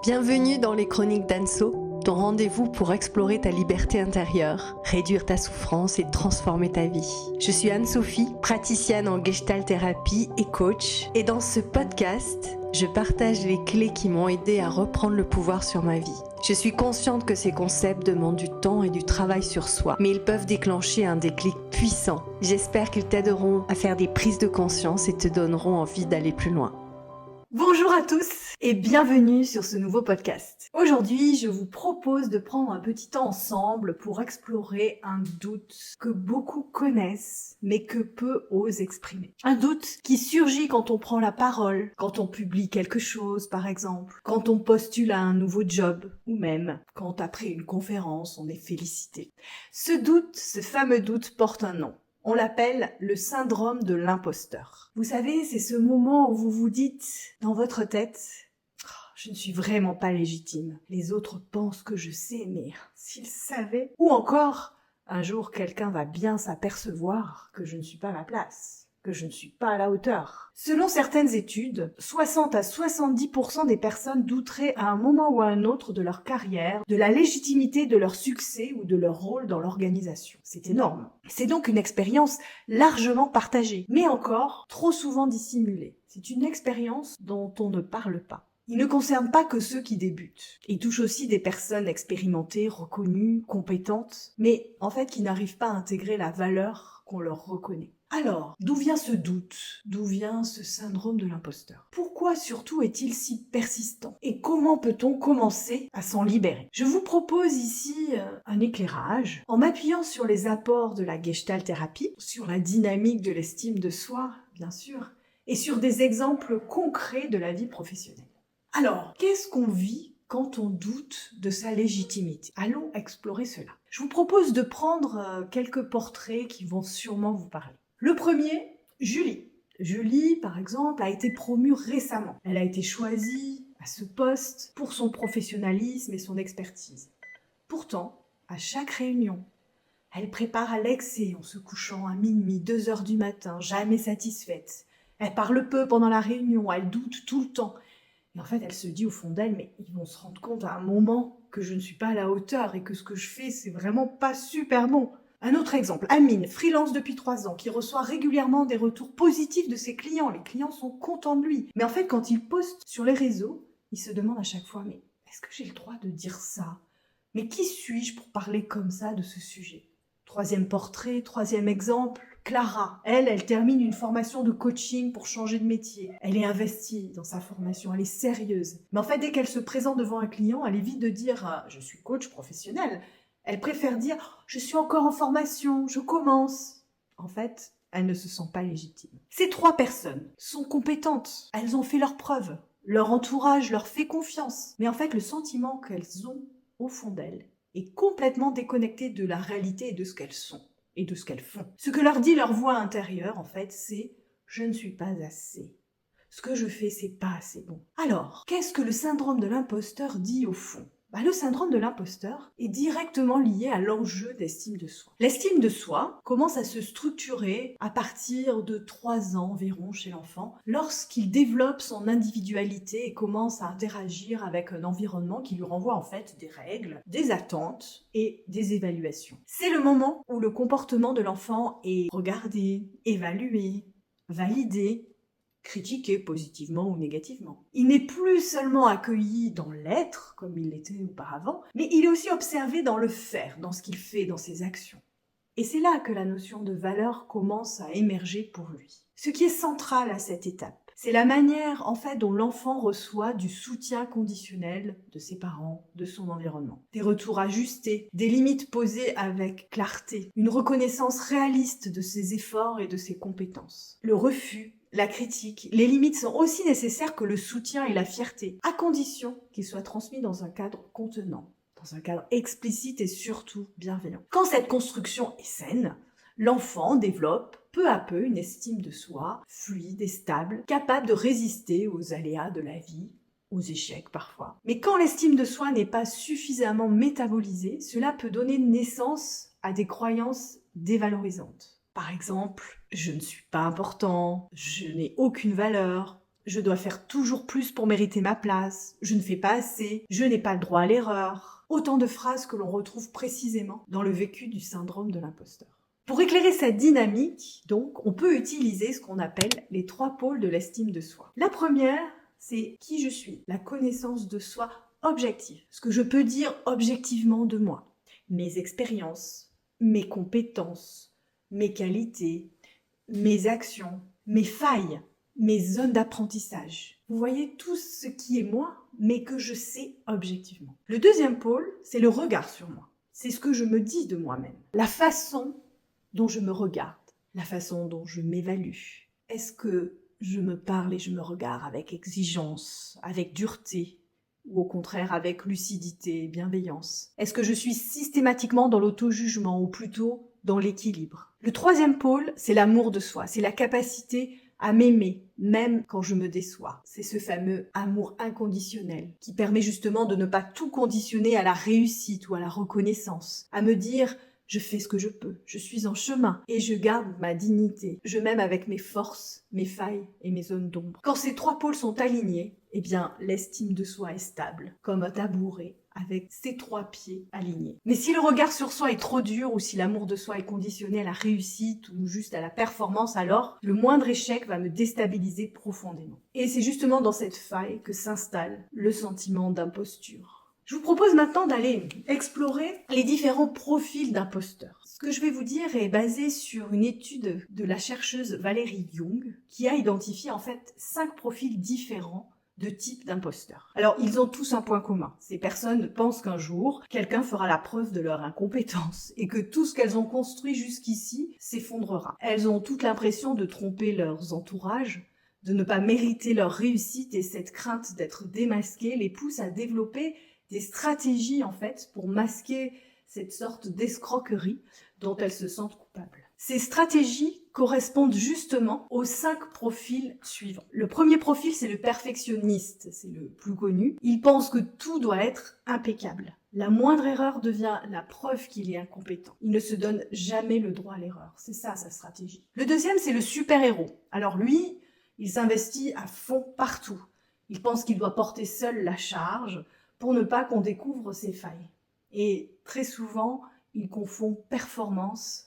Bienvenue dans les Chroniques d'Anso, ton rendez-vous pour explorer ta liberté intérieure, réduire ta souffrance et transformer ta vie. Je suis Anne-Sophie, praticienne en Gestalt thérapie et coach, et dans ce podcast, je partage les clés qui m'ont aidé à reprendre le pouvoir sur ma vie. Je suis consciente que ces concepts demandent du temps et du travail sur soi, mais ils peuvent déclencher un déclic puissant. J'espère qu'ils t'aideront à faire des prises de conscience et te donneront envie d'aller plus loin. Bonjour à tous et bienvenue sur ce nouveau podcast. Aujourd'hui, je vous propose de prendre un petit temps ensemble pour explorer un doute que beaucoup connaissent mais que peu osent exprimer. Un doute qui surgit quand on prend la parole, quand on publie quelque chose par exemple, quand on postule à un nouveau job ou même quand après une conférence on est félicité. Ce doute, ce fameux doute porte un nom. On l'appelle le syndrome de l'imposteur. Vous savez, c'est ce moment où vous vous dites dans votre tête « Je ne suis vraiment pas légitime. Les autres pensent que je sais, mais s'ils savaient... » Ou encore « Un jour, quelqu'un va bien s'apercevoir que je ne suis pas à ma place. » que je ne suis pas à la hauteur. Selon certaines études, 60 à 70% des personnes douteraient à un moment ou à un autre de leur carrière, de la légitimité de leur succès ou de leur rôle dans l'organisation. C'est énorme. C'est donc une expérience largement partagée, mais encore trop souvent dissimulée. C'est une expérience dont on ne parle pas. Il ne concerne pas que ceux qui débutent. Il touche aussi des personnes expérimentées, reconnues, compétentes, mais en fait qui n'arrivent pas à intégrer la valeur qu'on leur reconnaît. Alors, d'où vient ce doute? D'où vient ce syndrome de l'imposteur? Pourquoi surtout est-il si persistant? Et comment peut-on commencer à s'en libérer? Je vous propose ici un éclairage en m'appuyant sur les apports de la Gestalt thérapie, sur la dynamique de l'estime de soi, bien sûr, et sur des exemples concrets de la vie professionnelle. Alors, qu'est-ce qu'on vit quand on doute de sa légitimité? Allons explorer cela. Je vous propose de prendre quelques portraits qui vont sûrement vous parler. Le premier, Julie. Julie, par exemple, a été promue récemment. Elle a été choisie à ce poste pour son professionnalisme et son expertise. Pourtant, à chaque réunion, elle prépare à l'excès en se couchant à minuit, 2 heures du matin, jamais satisfaite. Elle parle peu pendant la réunion, elle doute tout le temps. Et en fait, elle se dit au fond d'elle, mais ils vont se rendre compte à un moment que je ne suis pas à la hauteur et que ce que je fais, c'est vraiment pas super bon. Un autre exemple, Amine, freelance depuis 3 ans, qui reçoit régulièrement des retours positifs de ses clients. Les clients sont contents de lui. Mais en fait, quand il poste sur les réseaux, il se demande à chaque fois, mais est-ce que j'ai le droit de dire ça? Mais qui suis-je pour parler comme ça de ce sujet? Troisième portrait, troisième exemple, Clara. Elle termine une formation de coaching pour changer de métier. Elle est investie dans sa formation, elle est sérieuse. Mais en fait, dès qu'elle se présente devant un client, elle évite de dire « je suis coach professionnel ». Elle préfère dire « je suis encore en formation, je commence ». En fait, elle ne se sent pas légitime. Ces 3 personnes sont compétentes. Elles ont fait leurs preuves. Leur entourage leur fait confiance. Mais en fait, le sentiment qu'elles ont au fond d'elles est complètement déconnecté de la réalité et de ce qu'elles sont et de ce qu'elles font. Ce que leur dit leur voix intérieure, en fait, c'est « je ne suis pas assez ». Ce que je fais, c'est pas assez bon. Alors, qu'est-ce que le syndrome de l'imposteur dit au fond? Le syndrome de l'imposteur est directement lié à l'enjeu d'estime de soi. L'estime de soi commence à se structurer à partir de 3 ans environ chez l'enfant, lorsqu'il développe son individualité et commence à interagir avec un environnement qui lui renvoie en fait des règles, des attentes et des évaluations. C'est le moment où le comportement de l'enfant est regardé, évalué, validé, critiqué positivement ou négativement. Il n'est plus seulement accueilli dans l'être, comme il l'était auparavant, mais il est aussi observé dans le faire, dans ce qu'il fait, dans ses actions. Et c'est là que la notion de valeur commence à émerger pour lui. Ce qui est central à cette étape, c'est la manière en fait dont l'enfant reçoit du soutien conditionnel de ses parents, de son environnement. Des retours ajustés, des limites posées avec clarté, une reconnaissance réaliste de ses efforts et de ses compétences. Le refus, la critique, les limites sont aussi nécessaires que le soutien et la fierté, à condition qu'ils soient transmis dans un cadre contenant, dans un cadre explicite et surtout bienveillant. Quand cette construction est saine, l'enfant développe peu à peu une estime de soi fluide et stable, capable de résister aux aléas de la vie, aux échecs parfois. Mais quand l'estime de soi n'est pas suffisamment métabolisée, cela peut donner naissance à des croyances dévalorisantes. Par exemple, je ne suis pas important, je n'ai aucune valeur, je dois faire toujours plus pour mériter ma place, je ne fais pas assez, je n'ai pas le droit à l'erreur. Autant de phrases que l'on retrouve précisément dans le vécu du syndrome de l'imposteur. Pour éclairer cette dynamique, donc, on peut utiliser ce qu'on appelle les 3 pôles de l'estime de soi. La première, c'est qui je suis, la connaissance de soi objective, ce que je peux dire objectivement de moi, mes expériences, mes compétences, mes qualités, mes actions, mes failles, mes zones d'apprentissage. Vous voyez tout ce qui est moi, mais que je sais objectivement. Le deuxième pôle, c'est le regard sur moi. C'est ce que je me dis de moi-même. La façon dont je me regarde, la façon dont je m'évalue. Est-ce que je me parle et je me regarde avec exigence, avec dureté, ou au contraire avec lucidité et bienveillance? Est-ce que je suis systématiquement dans l'auto-jugement ou plutôt dans l'équilibre? Le troisième pôle, c'est l'amour de soi, c'est la capacité à m'aimer, même quand je me déçois. C'est ce fameux amour inconditionnel qui permet justement de ne pas tout conditionner à la réussite ou à la reconnaissance, à me dire je fais ce que je peux, je suis en chemin et je garde ma dignité. Je m'aime avec mes forces, mes failles et mes zones d'ombre. Quand ces 3 pôles sont alignés, eh bien, l'estime de soi est stable, comme un tabouret, avec ses 3 pieds alignés. Mais si le regard sur soi est trop dur ou si l'amour de soi est conditionné à la réussite ou juste à la performance, alors le moindre échec va me déstabiliser profondément. Et c'est justement dans cette faille que s'installe le sentiment d'imposture. Je vous propose maintenant d'aller explorer les différents profils d'imposteurs. Ce que je vais vous dire est basé sur une étude de la chercheuse Valérie Young qui a identifié en fait 5 profils différents de types d'imposteurs. Alors, ils ont tous un point commun. Ces personnes pensent qu'un jour, quelqu'un fera la preuve de leur incompétence et que tout ce qu'elles ont construit jusqu'ici s'effondrera. Elles ont toute l'impression de tromper leurs entourages, de ne pas mériter leur réussite et cette crainte d'être démasquées les pousse à développer des stratégies en fait pour masquer cette sorte d'escroquerie dont elles se sentent coupables. Ces stratégies correspondent justement aux 5 profils suivants. Le premier profil, c'est le perfectionniste, c'est le plus connu. Il pense que tout doit être impeccable. La moindre erreur devient la preuve qu'il est incompétent. Il ne se donne jamais le droit à l'erreur. C'est ça sa stratégie. Le deuxième, c'est le super-héros. Alors lui, il s'investit à fond partout. Il pense qu'il doit porter seul la charge pour ne pas qu'on découvre ses failles. Et très souvent, il confond performance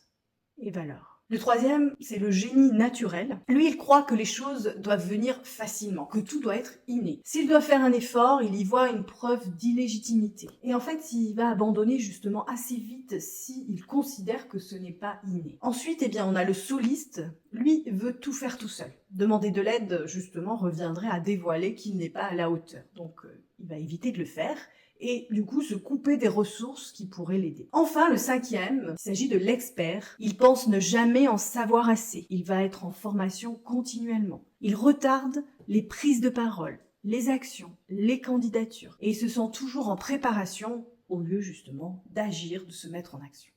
et valeur. Le troisième, c'est le génie naturel. Lui, il croit que les choses doivent venir facilement, que tout doit être inné. S'il doit faire un effort, il y voit une preuve d'illégitimité. Et en fait, il va abandonner justement assez vite s'il considère que ce n'est pas inné. Ensuite, on a le soliste. Lui veut tout faire tout seul. Demander de l'aide, justement, reviendrait à dévoiler qu'il n'est pas à la hauteur. Donc, il va éviter de le faire et du coup se couper des ressources qui pourraient l'aider. Enfin, le cinquième, il s'agit de l'expert. Il pense ne jamais en savoir assez. Il va être en formation continuellement. Il retarde les prises de parole, les actions, les candidatures et il se sent toujours en préparation au lieu justement d'agir, de se mettre en action.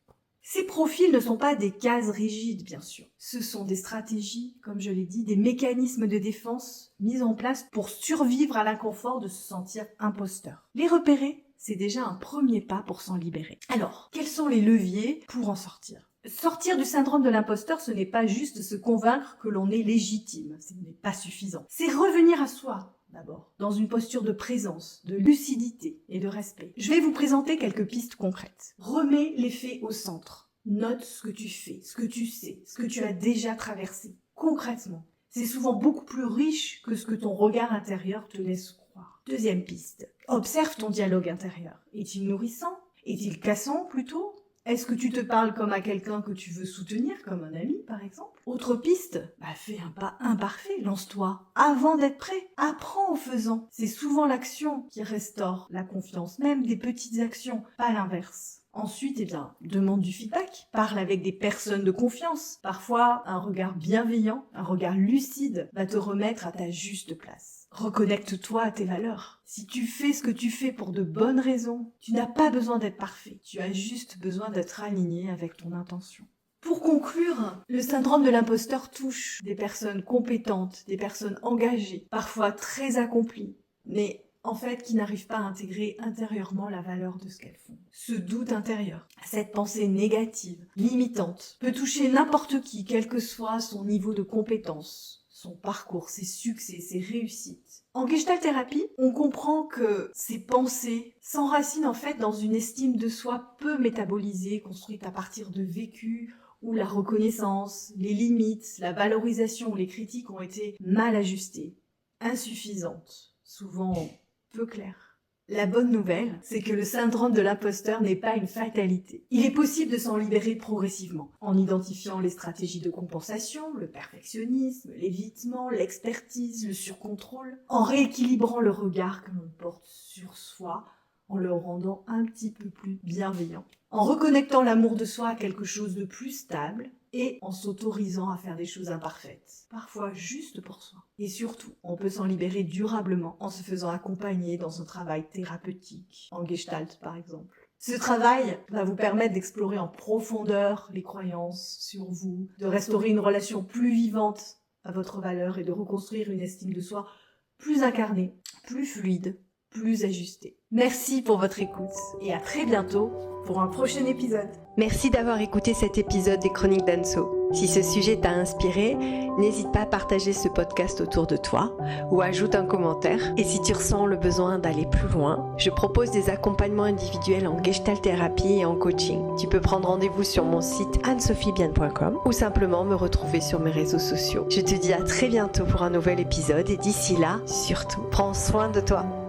Ces profils ne sont pas des cases rigides, bien sûr. Ce sont des stratégies, comme je l'ai dit, des mécanismes de défense mis en place pour survivre à l'inconfort de se sentir imposteur. Les repérer, c'est déjà un premier pas pour s'en libérer. Alors, quels sont les leviers pour en sortir ? Sortir du syndrome de l'imposteur, ce n'est pas juste se convaincre que l'on est légitime. Ce n'est pas suffisant. C'est revenir à soi. D'abord, dans une posture de présence, de lucidité et de respect. Je vais vous présenter quelques pistes concrètes. Remets les faits au centre. Note ce que tu fais, ce que tu sais, ce que tu as déjà traversé. Concrètement, c'est souvent beaucoup plus riche que ce que ton regard intérieur te laisse croire. Deuxième piste. Observe ton dialogue intérieur. Est-il nourrissant ? Est-il cassant plutôt ? Est-ce que tu te parles comme à quelqu'un que tu veux soutenir, comme un ami par exemple ? Autre piste, fais un pas imparfait, lance-toi avant d'être prêt. Apprends en faisant. C'est souvent l'action qui restaure la confiance, même des petites actions, pas l'inverse. Ensuite, demande du feedback. Parle avec des personnes de confiance. Parfois, un regard bienveillant, un regard lucide va te remettre à ta juste place. Reconnecte-toi à tes valeurs. Si tu fais ce que tu fais pour de bonnes raisons, tu n'as pas besoin d'être parfait. Tu as juste besoin d'être aligné avec ton intention. Pour conclure, le syndrome de l'imposteur touche des personnes compétentes, des personnes engagées, parfois très accomplies, mais en fait qui n'arrivent pas à intégrer intérieurement la valeur de ce qu'elles font. Ce doute intérieur, cette pensée négative, limitante, peut toucher n'importe qui, quel que soit son niveau de compétence, son parcours, ses succès, ses réussites. En Gestalt thérapie, on comprend que ces pensées s'enracinent en fait dans une estime de soi peu métabolisée, construite à partir de vécus où la reconnaissance, les limites, la valorisation ou les critiques ont été mal ajustées, insuffisantes, souvent peu claires. La bonne nouvelle, c'est que le syndrome de l'imposteur n'est pas une fatalité. Il est possible de s'en libérer progressivement, en identifiant les stratégies de compensation, le perfectionnisme, l'évitement, l'expertise, le surcontrôle, en rééquilibrant le regard que l'on porte sur soi, en le rendant un petit peu plus bienveillant, en reconnectant l'amour de soi à quelque chose de plus stable et en s'autorisant à faire des choses imparfaites, parfois juste pour soi. Et surtout, on peut s'en libérer durablement en se faisant accompagner dans un travail thérapeutique, en Gestalt par exemple. Ce travail va vous permettre d'explorer en profondeur les croyances sur vous, de restaurer une relation plus vivante à votre valeur et de reconstruire une estime de soi plus incarnée, plus fluide, plus ajustée. Merci pour votre écoute et à très bientôt pour un prochain épisode. Merci d'avoir écouté cet épisode des Chroniques d'Anso. Si ce sujet t'a inspiré, n'hésite pas à partager ce podcast autour de toi ou ajoute un commentaire. Et si tu ressens le besoin d'aller plus loin, je propose des accompagnements individuels en Gestalt thérapie et en coaching. Tu peux prendre rendez-vous sur mon site annesophiebien.com ou simplement me retrouver sur mes réseaux sociaux. Je te dis à très bientôt pour un nouvel épisode et d'ici là, surtout, prends soin de toi.